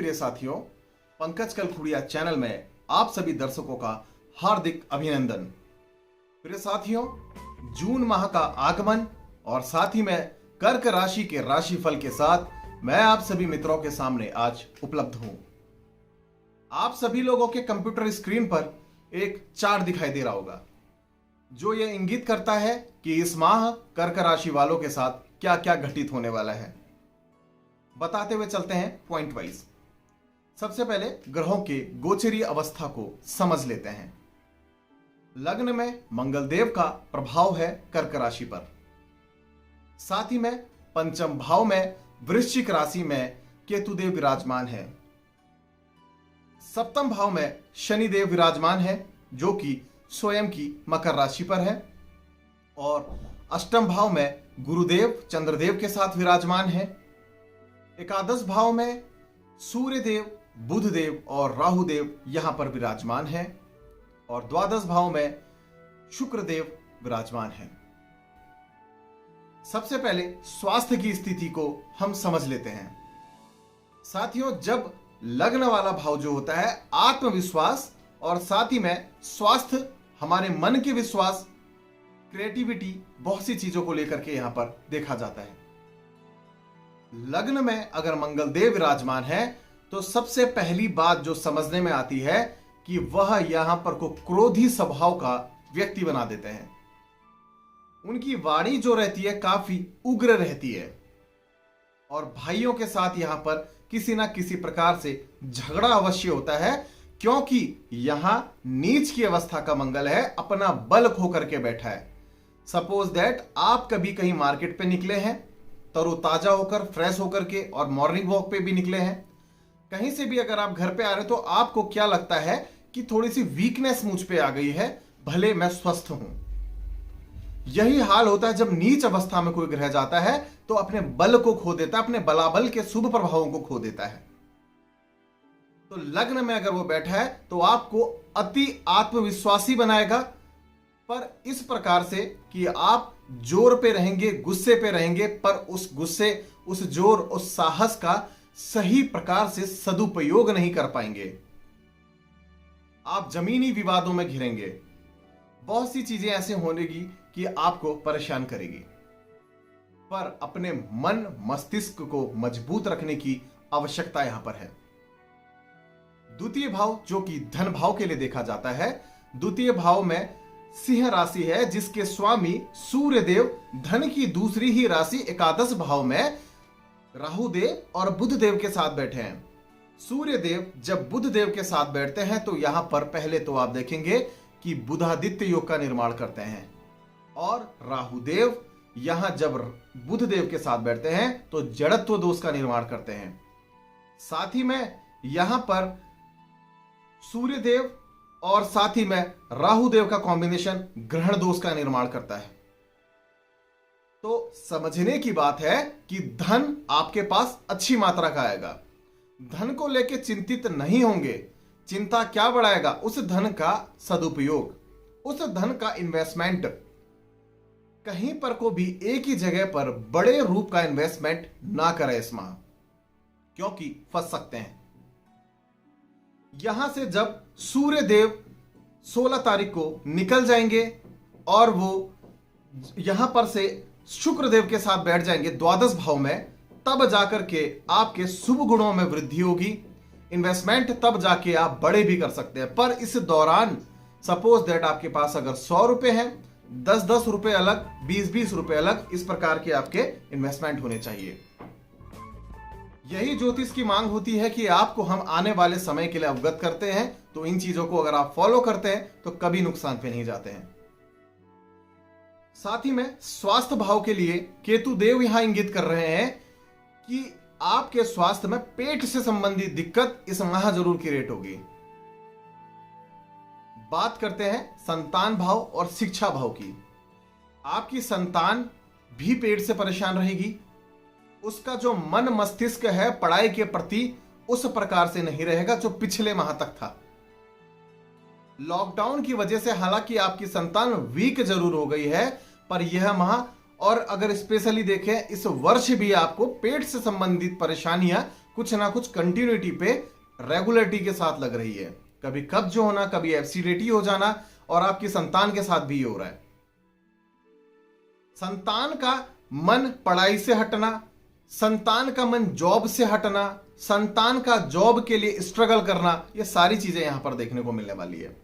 प्रिय साथियों, पंकज कलखुड़िया चैनल में आप सभी दर्शकों का हार्दिक अभिनंदन। प्रिय साथियों, जून माह का आगमन और साथ ही में कर्क राशि के राशिफल के साथ मैं आप सभी मित्रों के सामने आज उपलब्ध हूं। आप सभी लोगों के कंप्यूटर स्क्रीन पर एक चार्ट दिखाई दे रहा होगा जो यह इंगित करता है कि इस माह कर्क राशि वालों के साथ क्या क्या घटित होने वाला है। बताते हुए चलते हैं पॉइंट वाइज। सबसे पहले ग्रहों के गोचरीय अवस्था को समझ लेते हैं। लग्न में मंगल देव का प्रभाव है कर्क राशि पर। साथ ही में पंचम भाव में वृश्चिक राशि में केतु देव विराजमान है। सप्तम भाव में शनि देव विराजमान है जो कि स्वयं की मकर राशि पर है। और अष्टम भाव में गुरुदेव चंद्रदेव के साथ विराजमान है। एकादश भाव में सूर्य देव, बुध देव और राहु देव यहां पर विराजमान है। और द्वादश भाव में शुक्र देव विराजमान है। सबसे पहले स्वास्थ्य की स्थिति को हम समझ लेते हैं। साथियों, जब लग्न वाला भाव जो होता है आत्मविश्वास और साथ ही में स्वास्थ्य, हमारे मन के विश्वास, क्रिएटिविटी, बहुत सी चीजों को लेकर के यहां पर देखा जाता है। लग्न में अगर मंगल देव विराजमान है तो सबसे पहली बात जो समझने में आती है कि वह यहां पर को क्रोधी स्वभाव का व्यक्ति बना देते हैं। उनकी वाणी जो रहती है काफी उग्र रहती है और भाइयों के साथ यहां पर किसी ना किसी प्रकार से झगड़ा अवश्य होता है, क्योंकि यहां नीच की अवस्था का मंगल है, अपना बल खो करके बैठा है। सपोज दैट आप कभी कहीं मार्केट पे निकले हैं तरोताजा होकर, फ्रेश होकर के, और मॉर्निंग वॉक पे भी निकले हैं। कहीं से भी अगर आप घर पे आ रहे हो तो आपको क्या लगता है कि थोड़ी सी वीकनेस मुझ पे आ गई है, भले मैं स्वस्थ हूं। यही हाल होता है जब नीच अवस्था में कोई ग्रह जाता है तो अपने बल को खो देता है, अपने बलाबल के शुभ प्रभावों को खो देता है। तो लग्न में अगर वो बैठा है तो आपको अति आत्मविश्वासी बनाएगा, पर इस प्रकार से कि आप जोर पे रहेंगे, गुस्से पे रहेंगे, पर उस गुस्से, उस जोर, उस साहस का सही प्रकार से सदुपयोग नहीं कर पाएंगे। आप जमीनी विवादों में घिरेंगे। बहुत सी चीजें ऐसे होनेगी कि आपको परेशान करेगी, पर अपने मन मस्तिष्क को मजबूत रखने की आवश्यकता यहां पर है। द्वितीय भाव जो कि धन भाव के लिए देखा जाता है, द्वितीय भाव में सिंह राशि है जिसके स्वामी सूर्य देव धन की दूसरी ही राशि एकादश भाव में राहु देव और बुध देव के साथ बैठे हैं। सूर्य देव जब बुध देव के साथ बैठते हैं तो यहां पर पहले तो आप देखेंगे कि बुधादित्य योग का निर्माण करते हैं, और राहु देव यहां जब बुध देव के साथ बैठते हैं तो जड़त्व दोष का निर्माण करते हैं। साथ ही में यहां पर सूर्य देव और साथ ही में राहु देव का कॉम्बिनेशन ग्रहण दोष का निर्माण करता है। तो समझने की बात है कि धन आपके पास अच्छी मात्रा का आएगा। धन को लेकर चिंतित नहीं होंगे। चिंता क्या बढ़ाएगा? उस धन का सदुपयोग, उस धन का इन्वेस्टमेंट। कहीं पर को भी एक ही जगह पर बड़े रूप का इन्वेस्टमेंट ना करें इस माह, क्योंकि फंस सकते हैं। यहां से जब सूर्य देव 16 तारीख को निकल जाएंगे और वो यहां पर से शुक्र देव के साथ बैठ जाएंगे द्वादश भाव में, तब जाकर के आपके शुभ गुणों में वृद्धि होगी। इन्वेस्टमेंट तब जाके आप बड़े भी कर सकते हैं। पर इस दौरान सपोज दैट आपके पास अगर 100 रुपए हैं, 10-10 रुपए अलग, 20-20 रुपए अलग, इस प्रकार के आपके इन्वेस्टमेंट होने चाहिए। यही ज्योतिष की मांग होती है कि आपको हम आने वाले समय के लिए अवगत करते हैं, तो इन चीजों को अगर आप फॉलो करते हैं तो कभी नुकसान पे नहीं जाते हैं। साथ ही में स्वास्थ्य भाव के लिए केतु देव यहां इंगित कर रहे हैं कि आपके स्वास्थ्य में पेट से संबंधित दिक्कत इस माह जरूर क्रिएट होगी। बात करते हैं संतान भाव और शिक्षा भाव की। आपकी संतान भी पेट से परेशान रहेगी। उसका जो मन मस्तिष्क है पढ़ाई के प्रति उस प्रकार से नहीं रहेगा जो पिछले माह तक था। लॉकडाउन की वजह से हालांकि आपकी संतान वीक जरूर हो गई है, पर यह माह और अगर स्पेशली देखें इस वर्ष भी आपको पेट से संबंधित परेशानियां कुछ ना कुछ कंटिन्यूटी पे रेगुलरिटी के साथ लग रही है। कभी कब्ज होना, कभी एसिडिटी हो जाना, और आपकी संतान के साथ भी हो रहा है। संतान का मन पढ़ाई से हटना, संतान का मन जॉब से हटना, संतान का जॉब के लिए स्ट्रगल करना, ये सारी चीजें यहां पर देखने को मिलने वाली है।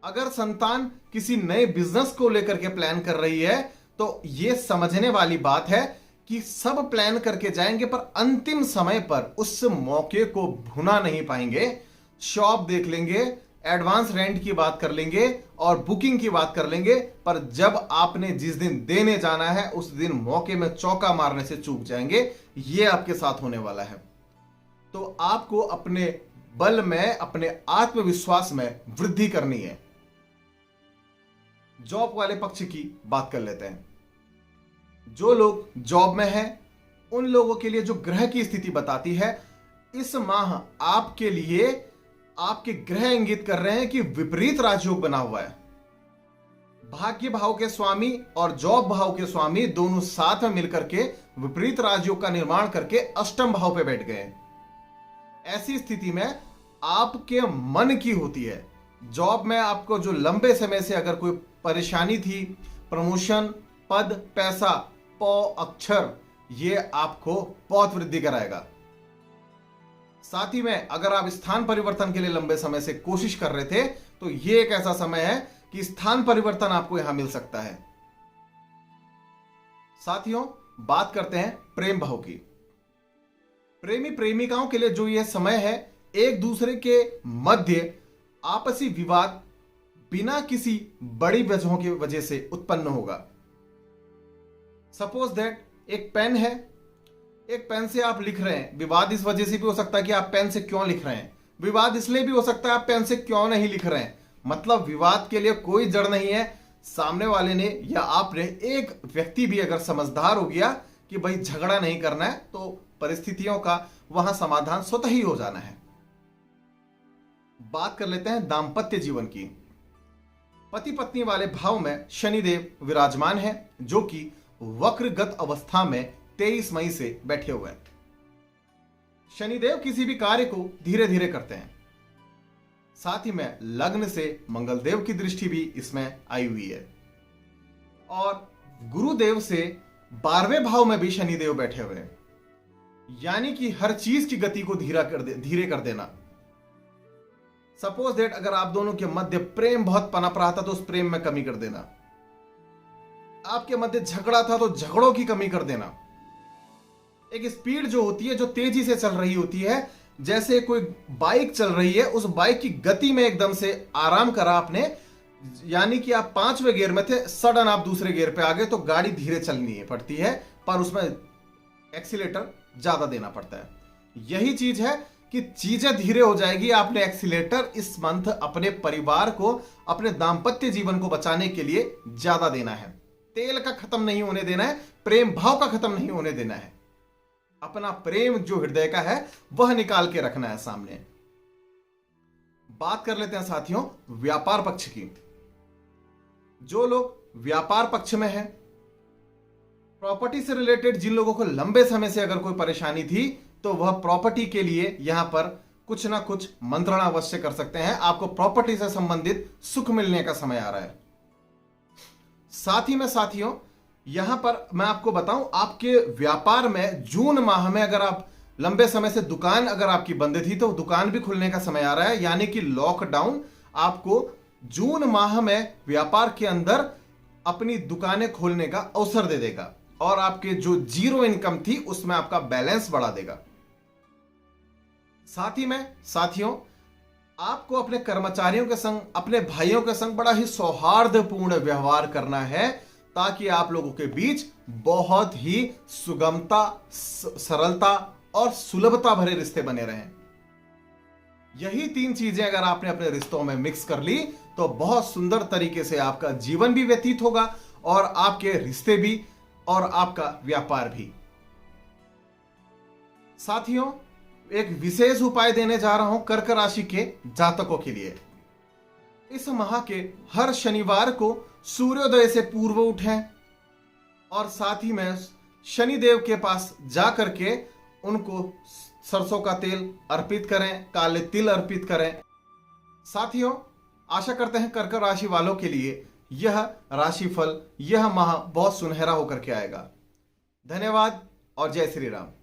अगर संतान किसी नए बिजनेस को लेकर के प्लान कर रही है तो यह समझने वाली बात है कि सब प्लान करके जाएंगे पर अंतिम समय पर उस मौके को भुना नहीं पाएंगे। शॉप देख लेंगे, एडवांस रेंट की बात कर लेंगे और बुकिंग की बात कर लेंगे, पर जब आपने जिस दिन देने जाना है उस दिन मौके में चौका मारने से चूक जाएंगे। यह आपके साथ होने वाला है। तो आपको अपने बल में, अपने आत्मविश्वास में वृद्धि करनी है। जॉब वाले पक्ष की बात कर लेते हैं। जो लोग जॉब में हैं उन लोगों के लिए जो ग्रह की स्थिति बताती है, इस माह आपके लिए आपके ग्रह इंगित कर रहे हैं कि विपरीत राजयोग बना हुआ है। भाग्य भाव के स्वामी और जॉब भाव के स्वामी दोनों साथ में मिलकर के विपरीत राजयोग का निर्माण करके अष्टम भाव पे बैठ गए। ऐसी स्थिति में आपके मन की होती है। जॉब में आपको जो लंबे समय से अगर कोई परेशानी थी, प्रमोशन, पद, पैसा, पौ अक्षर, ये आपको बहुत वृद्धि कराएगा। साथ ही में अगर आप स्थान परिवर्तन के लिए लंबे समय से कोशिश कर रहे थे तो यह एक ऐसा समय है कि स्थान परिवर्तन आपको यहां मिल सकता है। साथियों, बात करते हैं प्रेम भाव की। प्रेमी प्रेमिकाओं के लिए जो यह समय है, एक दूसरे के मध्य आपसी विवाद बिना किसी बड़ी वजहों की वजह से उत्पन्न होगा। सपोज दैट एक पेन है, एक पेन से आप लिख रहे हैं, विवाद इस वजह से भी हो सकता है कि आप पेन से क्यों लिख रहे हैं, विवाद इसलिए भी हो सकता है आप पेन से क्यों नहीं लिख रहे हैं। मतलब विवाद के लिए कोई जड़ नहीं है। सामने वाले ने या आपने, एक व्यक्ति भी अगर समझदार हो गया कि भाई झगड़ा नहीं करना है तो परिस्थितियों का वहां समाधान स्वतः ही हो जाना है। बात कर लेते हैं दाम्पत्य जीवन की। पति पत्नी वाले भाव में शनिदेव विराजमान है, जो कि वक्रगत अवस्था में 23 मई से बैठे हुए हैं। शनिदेव किसी भी कार्य को धीरे धीरे करते हैं। साथ ही में लग्न से मंगलदेव की दृष्टि भी इसमें आई हुई है, और गुरुदेव से 12वें भाव में भी शनिदेव बैठे हुए हैं। यानी कि हर चीज की गति को धीरे कर देना। सपोज दैट अगर आप दोनों के मध्य प्रेम बहुत पनप रहा था तो उस प्रेम में कमी कर देना। आपके मध्य झगड़ा था तो झगड़ों की कमी कर देना। एक स्पीड जो होती है, जो तेजी से चल रही होती है, जैसे कोई बाइक चल रही है, उस बाइक की गति में एकदम से आराम करा आपने, यानी कि आप 5वें गियर में थे, सडन आप दूसरे गियर पे आ गए, तो गाड़ी धीरे चलनी पड़ती है, पर उसमें एक्सीलेटर ज्यादा देना पड़ता है। यही चीज है कि चीजें धीरे हो जाएगी। आपने एक्सीलेटर इस मंथ अपने परिवार को, अपने दाम्पत्य जीवन को बचाने के लिए ज्यादा देना है। तेल का खत्म नहीं होने देना है, प्रेम भाव का खत्म नहीं होने देना है। अपना प्रेम जो हृदय का है वह निकाल के रखना है सामने। बात कर लेते हैं साथियों व्यापार पक्ष की। जो लोग व्यापार पक्ष में हैं, प्रॉपर्टी से रिलेटेड जिन लोगों को लंबे समय से अगर कोई परेशानी थी तो वह प्रॉपर्टी के लिए यहां पर कुछ ना कुछ मंत्रणा अवश्य कर सकते हैं। आपको प्रॉपर्टी से संबंधित सुख मिलने का समय आ रहा है। साथ ही में साथियों, यहां पर मैं आपको बताऊं, आपके व्यापार में जून माह में अगर आप लंबे समय से दुकान अगर आपकी बंद थी तो दुकान भी खुलने का समय आ रहा है। यानी कि लॉकडाउन आपको जून माह में व्यापार के अंदर अपनी दुकानें खोलने का अवसर दे देगा, और आपके जो जीरो इनकम थी उसमें आपका बैलेंस बढ़ा देगा। साथ ही में साथियों, आपको अपने कर्मचारियों के संग, अपने भाइयों के संग बड़ा ही सौहार्दपूर्ण व्यवहार करना है, ताकि आप लोगों के बीच बहुत ही सुगमता, सरलता और सुलभता भरे रिश्ते बने रहें। यही 3 चीजें अगर आपने अपने रिश्तों में मिक्स कर ली तो बहुत सुंदर तरीके से आपका जीवन भी व्यतीत होगा, और आपके रिश्ते भी, और आपका व्यापार भी। साथियों, एक विशेष उपाय देने जा रहा हूं कर्क राशि के जातकों के लिए। इस माह के हर शनिवार को सूर्योदय से पूर्व उठें, और साथ ही में शनिदेव के पास जाकर के उनको सरसों का तेल अर्पित करें, काले तिल अर्पित करें। साथियों, आशा करते हैं कर्क राशि वालों के लिए यह राशिफल, यह माह बहुत सुनहरा होकर के आएगा। धन्यवाद और जय श्री राम।